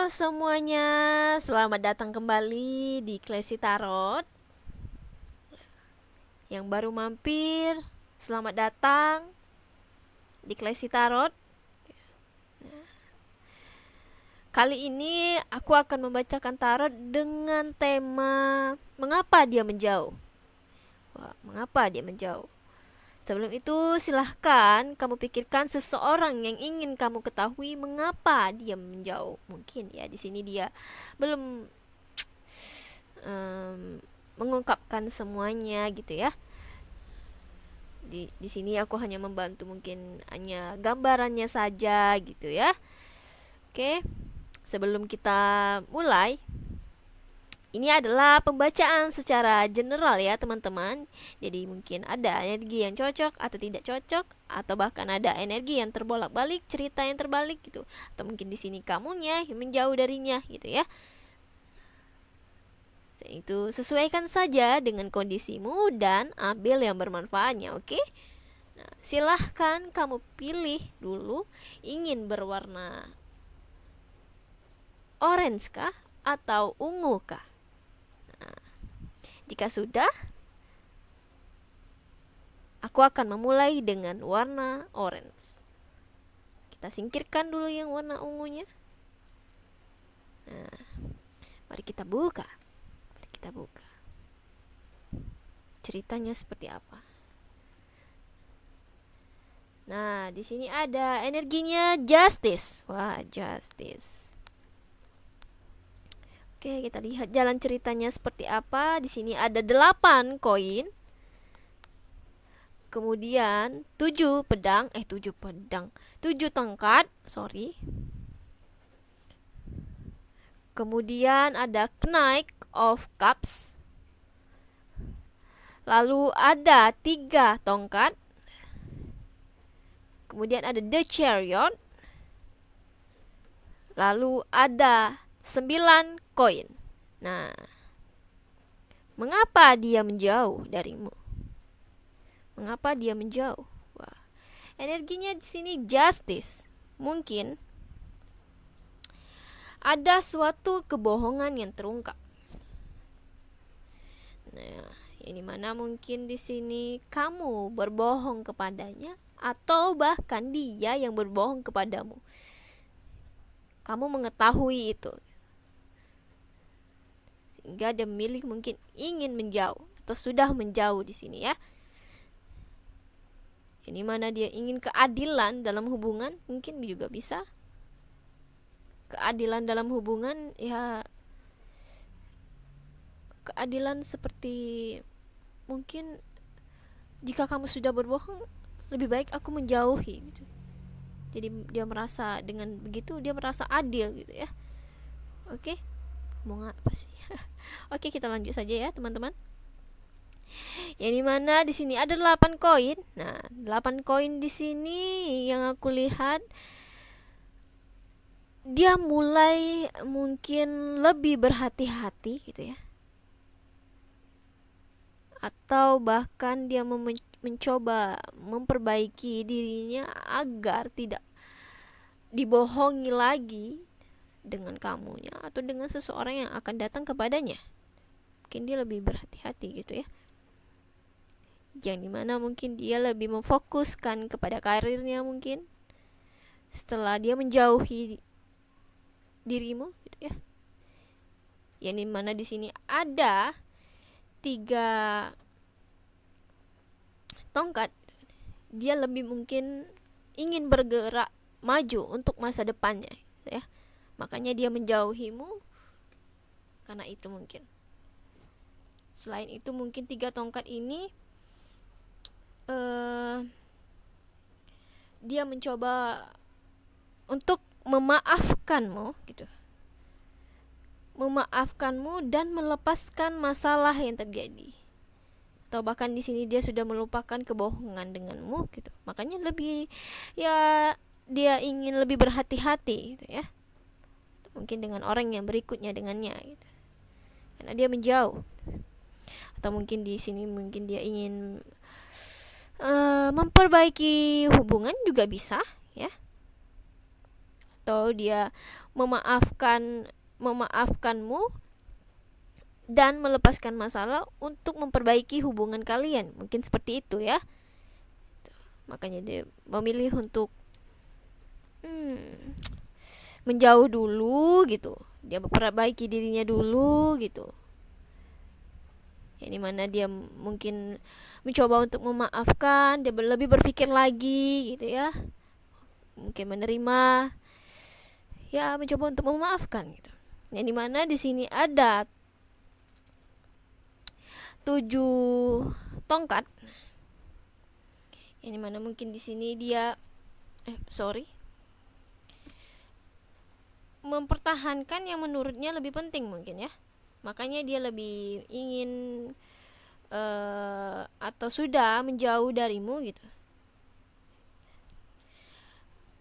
semuanya, selamat datang kembali di Klesi Tarot. Yang baru mampir, selamat datang di Klesi Tarot. Kali ini aku akan membacakan tarot dengan tema mengapa dia menjauh. Mengapa dia menjauh? Sebelum itu, silahkan kamu pikirkan seseorang yang ingin kamu ketahui mengapa dia menjauh. Mungkin ya di sini dia belum mengungkapkan semuanya gitu ya. Di sini aku hanya membantu, mungkin hanya gambarannya saja gitu ya. Oke, sebelum kita mulai, ini adalah pembacaan secara general ya teman-teman. Jadi mungkin ada energi yang cocok atau tidak cocok, atau bahkan ada energi yang terbolak-balik, cerita yang terbalik gitu. Atau mungkin di sini kamunya yang menjauh darinya gitu ya. Itu sesuaikan saja dengan kondisimu dan ambil yang bermanfaatnya, oke? Nah, silahkan kamu pilih dulu, ingin berwarna orange kah atau ungu kah? Nah, jika sudah, aku akan memulai dengan warna orange. Kita singkirkan dulu yang warna ungunya. Nah, mari kita buka. Ceritanya seperti apa? Nah, di sini ada energinya justice. Wah, justice. Oke, kita lihat jalan ceritanya seperti apa. Di sini ada 8 koin. Kemudian 7 tongkat, sorry. Kemudian ada Knight of Cups. Lalu ada 3 tongkat. Kemudian ada The Chariot. Lalu ada 9 koin. Nah, mengapa dia menjauh darimu? Mengapa dia menjauh? Wah, energinya di sini justice. Mungkin ada suatu kebohongan yang terungkap. Nah, ini mana mungkin di sini kamu berbohong kepadanya, atau bahkan dia yang berbohong kepadamu. Kamu mengetahui itu, sehingga dia memilih mungkin ingin menjauh atau sudah menjauh di sini ya. Ini mana dia ingin keadilan dalam hubungan, mungkin juga bisa. Keadilan dalam hubungan ya, keadilan seperti mungkin jika kamu sudah berbohong, lebih baik aku menjauhi gitu. Jadi dia merasa dengan begitu dia merasa adil gitu ya. Oke, mau apa sih? Oke, kita lanjut saja ya teman-teman. Yang dimana di sini ada 8 koin. Nah, 8 koin di sini yang aku lihat, dia mulai mungkin lebih berhati-hati gitu ya. Atau bahkan dia mencoba memperbaiki dirinya agar tidak dibohongi lagi dengan kamunya atau dengan seseorang yang akan datang kepadanya. Mungkin dia lebih berhati-hati gitu ya. Yang dimana mungkin dia lebih memfokuskan kepada karirnya mungkin setelah dia menjauhi dirimu gitu ya. Yang dimana di sini ada 3 tongkat. Dia lebih mungkin ingin bergerak maju untuk masa depannya ya. Makanya dia menjauhimu karena itu mungkin. Selain itu mungkin 3 tongkat ini dia mencoba untuk memaafkanmu gitu. Memaafkanmu dan melepaskan masalah yang terjadi. Atau bahkan di sini dia sudah melupakan kebohongan denganmu gitu. Makanya lebih ya, dia ingin lebih berhati-hati gitu ya. Mungkin dengan orang yang berikutnya dengannya gitu. Karena dia menjauh. Atau mungkin di sini mungkin dia ingin memperbaiki hubungan juga bisa ya. atau dia memaafkanmu dan melepaskan masalah untuk memperbaiki hubungan kalian. Mungkin seperti itu ya. Makanya dia memilih untuk menjauh dulu gitu. Dia memperbaiki dirinya dulu gitu. Yang dimana dia mungkin mencoba untuk memaafkan, dia lebih berpikir lagi gitu ya. Mungkin menerima, ya mencoba untuk memaafkan gitu. Yang dimana di sini ada 7 tongkat. Yang dimana mungkin di sini dia mempertahankan yang menurutnya lebih penting mungkin ya. Makanya dia lebih ingin atau sudah menjauh darimu gitu.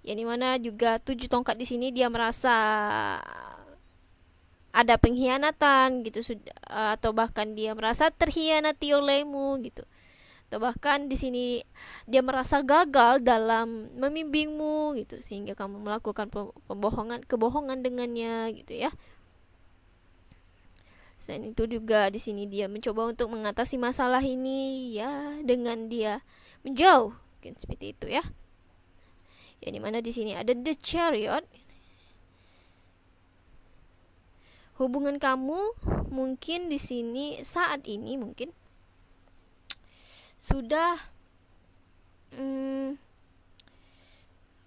Yang dimana juga 7 tongkat di sini dia merasa ada pengkhianatan gitu, atau bahkan dia merasa terhianati olehmu gitu. Atau bahkan di sini dia merasa gagal dalam membimbingmu gitu, sehingga kamu melakukan kebohongan dengannya gitu ya. Selain itu juga di sini dia mencoba untuk mengatasi masalah ini ya dengan dia menjauh, mungkin seperti itu ya. Yang dimana di sini ada the Chariot. Hubungan kamu mungkin di sini saat ini mungkin sudah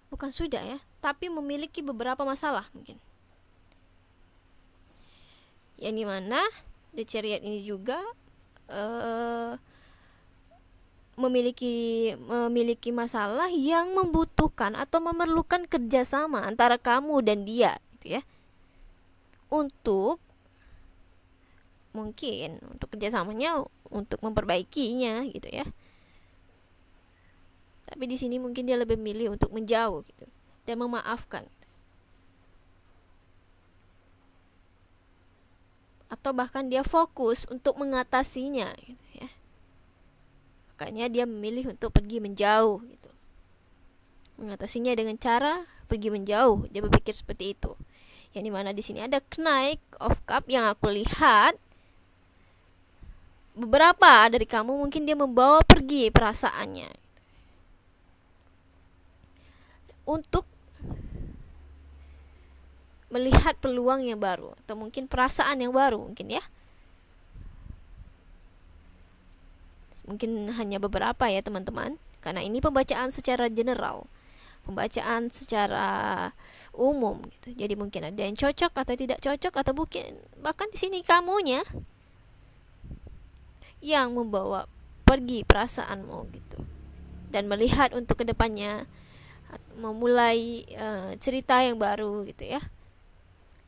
bukan sudah ya, tapi memiliki beberapa masalah mungkin. Yang dimana the Chariot ini juga memiliki masalah yang membutuhkan atau memerlukan kerjasama antara kamu dan dia gitu ya, untuk mungkin untuk kerjasamanya untuk memperbaikinya gitu ya. Tapi di sini mungkin dia lebih memilih untuk menjauh gitu dan memaafkan, atau bahkan dia fokus untuk mengatasinya gitu ya. Makanya dia memilih untuk pergi menjauh gitu, mengatasinya dengan cara pergi menjauh. Dia berpikir seperti itu. Yang dimana di sini ada Knight of Cup yang aku lihat beberapa dari kamu mungkin dia membawa pergi perasaannya untuk melihat peluang yang baru atau mungkin perasaan yang baru mungkin ya. Mungkin hanya beberapa ya teman-teman, karena ini pembacaan secara general, pembacaan secara umum gitu. Jadi mungkin ada yang cocok atau tidak cocok, atau mungkin bahkan di sini kamunya yang membawa pergi perasaanmu gitu, dan melihat untuk kedepannya memulai cerita yang baru gitu ya.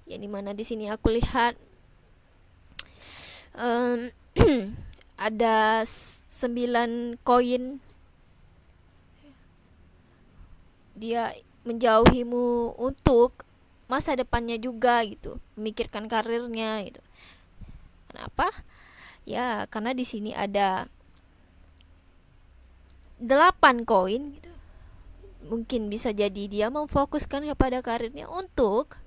Yang dimana di sini aku lihat ada 9 koin. Dia menjauhimu untuk masa depannya juga gitu, memikirkan karirnya gitu. Kenapa? Ya, karena di sini ada 8 koin gitu. Mungkin bisa jadi dia memfokuskan kepada karirnya untuk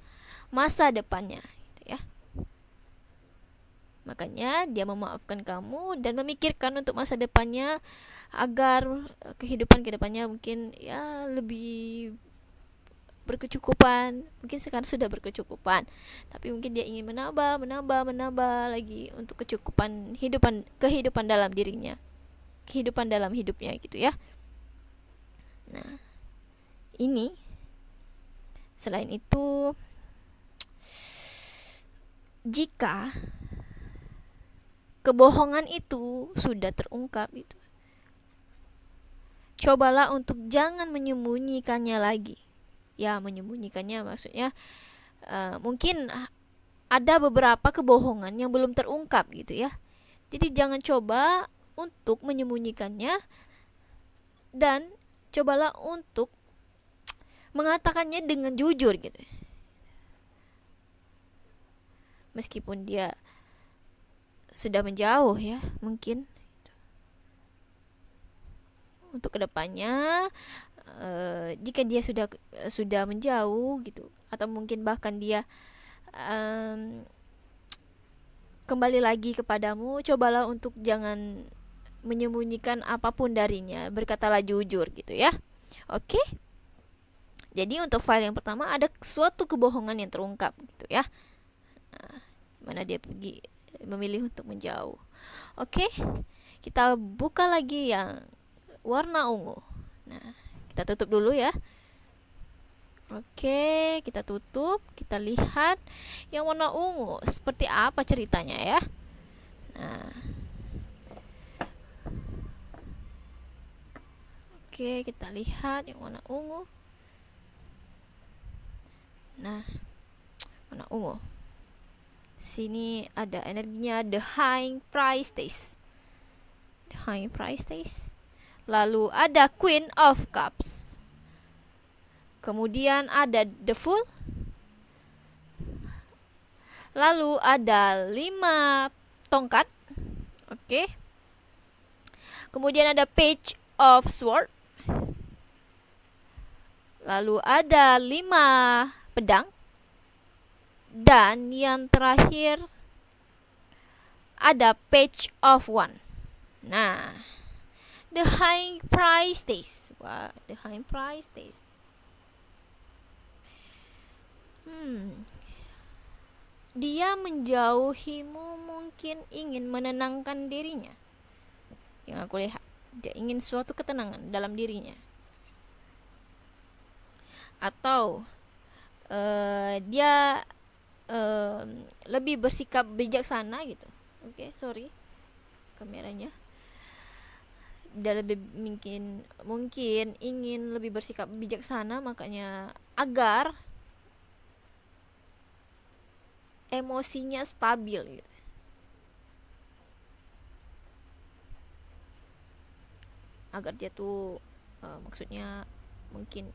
masa depannya gitu ya. Makanya dia memaafkan kamu dan memikirkan untuk masa depannya, agar kehidupan kedepannya mungkin ya lebih berkecukupan. Mungkin sekarang sudah berkecukupan, tapi mungkin dia ingin menambah lagi untuk kecukupan kehidupan dalam dirinya, kehidupan dalam hidupnya gitu ya. Nah, ini selain itu, jika kebohongan itu sudah terungkap gitu, cobalah untuk jangan menyembunyikannya lagi. Ya, menyembunyikannya maksudnya mungkin ada beberapa kebohongan yang belum terungkap gitu ya. Jadi jangan coba untuk menyembunyikannya, dan cobalah untuk mengatakannya dengan jujur gitu. Meskipun dia sudah menjauh ya, mungkin untuk kedepannya jika dia sudah menjauh gitu, atau mungkin bahkan dia kembali lagi kepadamu, cobalah untuk jangan menyembunyikan apapun darinya, berkatalah jujur gitu ya. Oke. Jadi untuk file yang pertama ada suatu kebohongan yang terungkap gitu ya. Nah, mana dia pergi memilih untuk menjauh. Oke. Kita buka lagi yang warna ungu. Nah, kita tutup dulu ya. Oke, kita tutup. Kita lihat yang warna ungu seperti apa ceritanya ya. Nah, oke, kita lihat yang warna ungu. Nah, warna ungu. Sini ada energinya the high price taste. The high price taste. Lalu ada Queen of Cups. Kemudian ada the Fool. Lalu ada 5 tongkat. Oke. Kemudian ada Page of Sword. Lalu ada 5 pedang. Dan yang terakhir ada Page of One. Nah, the high price taste. Wah, the high price taste. Dia menjauhimu mungkin ingin menenangkan dirinya. Yang aku lihat, dia ingin suatu ketenangan dalam dirinya. Atau dia lebih bersikap bijaksana gitu. Oke, sorry kameranya. Dia lebih mungkin ingin lebih bersikap bijaksana, makanya agar emosinya stabil gitu. Agar dia tuh maksudnya mungkin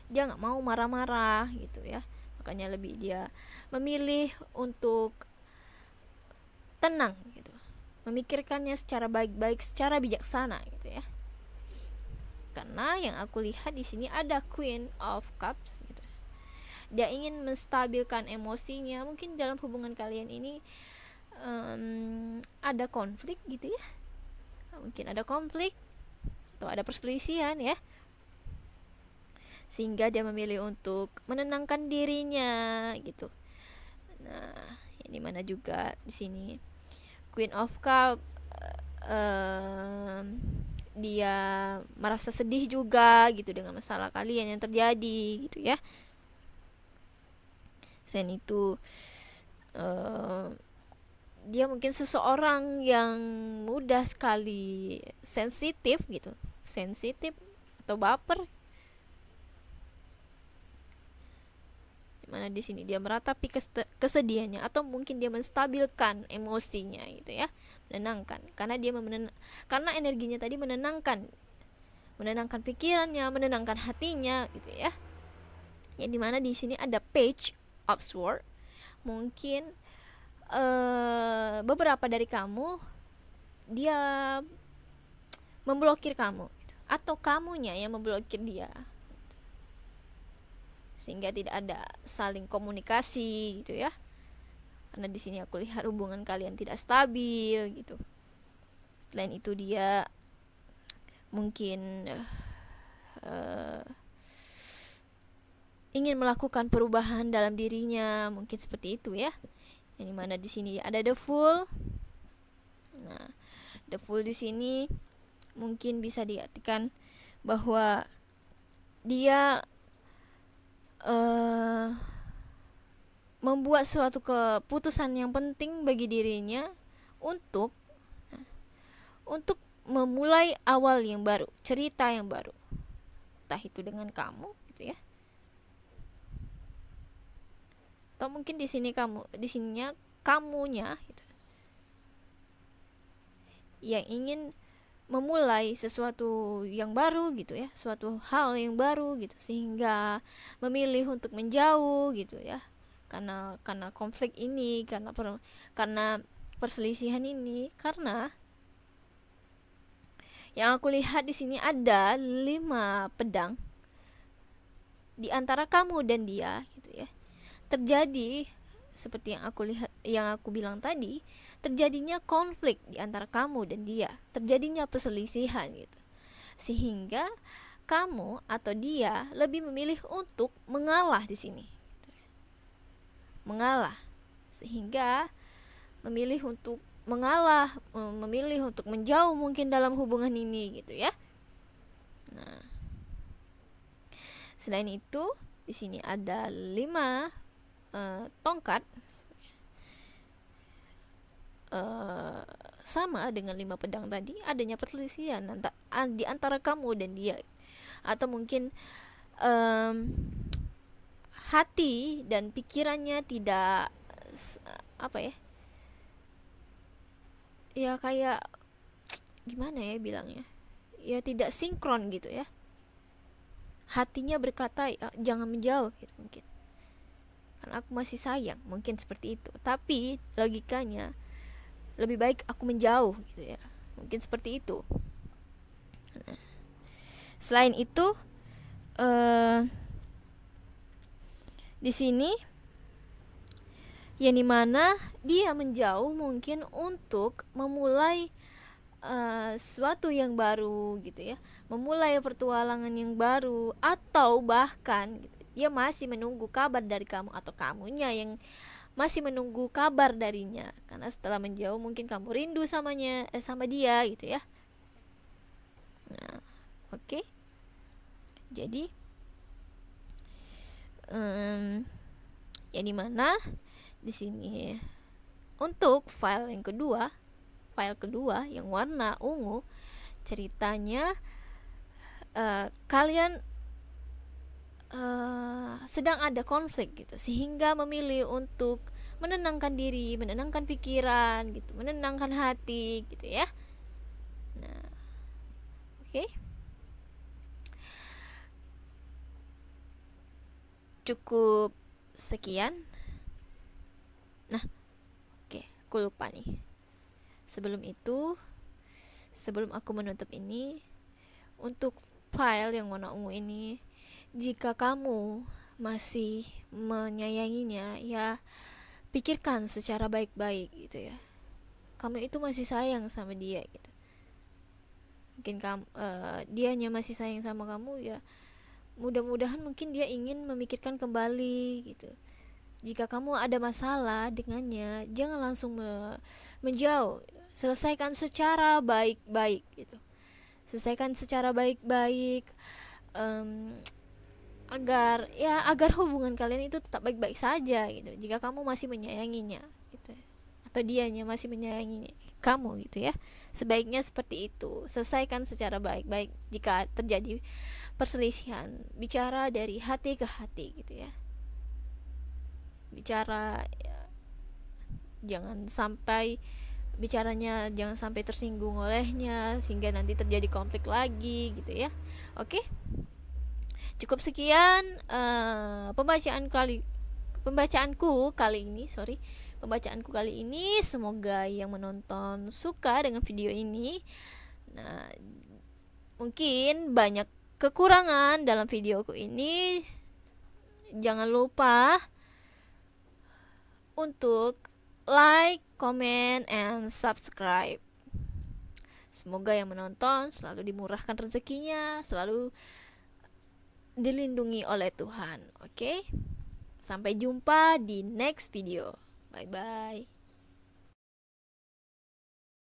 dia nggak mau marah-marah gitu ya, makanya lebih dia memilih untuk tenang gitu, memikirkannya secara baik-baik, secara bijaksana gitu ya. Karena yang aku lihat di sini ada Queen of Cups gitu. Dia ingin menstabilkan emosinya. Mungkin dalam hubungan kalian ini ada konflik gitu ya. Mungkin ada konflik atau ada perselisihan ya. Sehingga dia memilih untuk menenangkan dirinya gitu. Nah, ini mana juga di sini Queen of Cup, dia merasa sedih juga gitu dengan masalah kalian yang terjadi gitu ya. Selain itu dia mungkin seseorang yang mudah sekali sensitif gitu, sensitif atau baper. Dimana di sini dia meratapi kesedihannya, atau mungkin dia menstabilkan emosinya gitu ya, menenangkan, karena dia karena energinya tadi menenangkan pikirannya, menenangkan hatinya gitu ya. Yang dimana di sini ada Page of Sword. Mungkin beberapa dari kamu dia memblokir kamu gitu, atau kamunya yang memblokir dia, sehingga tidak ada saling komunikasi gitu ya. Karena di sini aku lihat hubungan kalian tidak stabil gitu. Selain itu dia mungkin ingin melakukan perubahan dalam dirinya, mungkin seperti itu ya. Yang dimana di sini ada the Fool. Nah, the Fool di sini mungkin bisa diartikan bahwa dia membuat suatu keputusan yang penting bagi dirinya untuk memulai awal yang baru, cerita yang baru, entah itu dengan kamu gitu ya, atau mungkin di sininya kamunya gitu, yang ingin memulai sesuatu yang baru gitu ya, suatu hal yang baru gitu, sehingga memilih untuk menjauh gitu ya, karena konflik ini, karena perselisihan ini. Karena yang aku lihat di sini ada 5 pedang. di antara kamu dan dia gitu ya, terjadi seperti yang aku bilang tadi, terjadinya konflik di antara kamu dan dia, terjadinya perselisihan gitu. Sehingga kamu atau dia lebih memilih untuk mengalah di sini. Mengalah. Sehingga memilih untuk mengalah, memilih untuk menjauh mungkin dalam hubungan ini gitu ya. Nah, selain itu di sini ada 5 tongkat, sama dengan 5 pedang tadi, adanya perselisihan di antara kamu dan dia, atau mungkin hati dan pikirannya tidak apa ya, ya kayak gimana ya bilangnya, ya tidak sinkron gitu ya. Hatinya berkata jangan menjauh gitu, mungkin karena aku masih sayang, mungkin seperti itu, tapi logikanya lebih baik aku menjauh gitu ya, mungkin seperti itu. Nah, selain itu di sini yang dimana dia menjauh mungkin untuk memulai sesuatu yang baru gitu ya, memulai petualangan yang baru, atau bahkan gitu, dia masih menunggu kabar dari kamu, atau kamunya yang masih menunggu kabar darinya, karena setelah menjauh mungkin kamu rindu sama dia gitu ya. Nah, oke. Jadi yang dimana di sini untuk file kedua yang warna ungu, ceritanya kalian sedang ada konflik gitu, sehingga memilih untuk menenangkan diri, menenangkan pikiran gitu, menenangkan hati gitu ya. Nah, oke. Cukup sekian. Nah, oke, aku lupa nih. Sebelum aku menutup ini, untuk file yang warna ungu ini, jika kamu masih menyayanginya, ya pikirkan secara baik-baik gitu ya. Kamu itu masih sayang sama dia gitu. Mungkin dianya masih sayang sama kamu, ya mudah-mudahan mungkin dia ingin memikirkan kembali gitu. Jika kamu ada masalah dengannya, jangan langsung menjauh. Selesaikan secara baik-baik gitu. Selesaikan secara baik-baik, agar hubungan kalian itu tetap baik-baik saja gitu. Jika kamu masih menyayanginya gitu, atau dianya masih menyayangi kamu gitu ya, sebaiknya seperti itu. Selesaikan secara baik-baik. Jika terjadi perselisihan, bicara dari hati ke hati gitu ya. Bicara ya, bicaranya jangan sampai tersinggung olehnya, sehingga nanti terjadi konflik lagi gitu ya. Oke, cukup sekian pembacaanku kali ini. Semoga yang menonton suka dengan video ini. Nah, mungkin banyak kekurangan dalam videoku ini. Jangan lupa untuk like, comment, and subscribe. Semoga yang menonton selalu dimurahkan rezekinya, selalu dilindungi oleh Tuhan. Oke? Sampai jumpa di next video. Bye bye.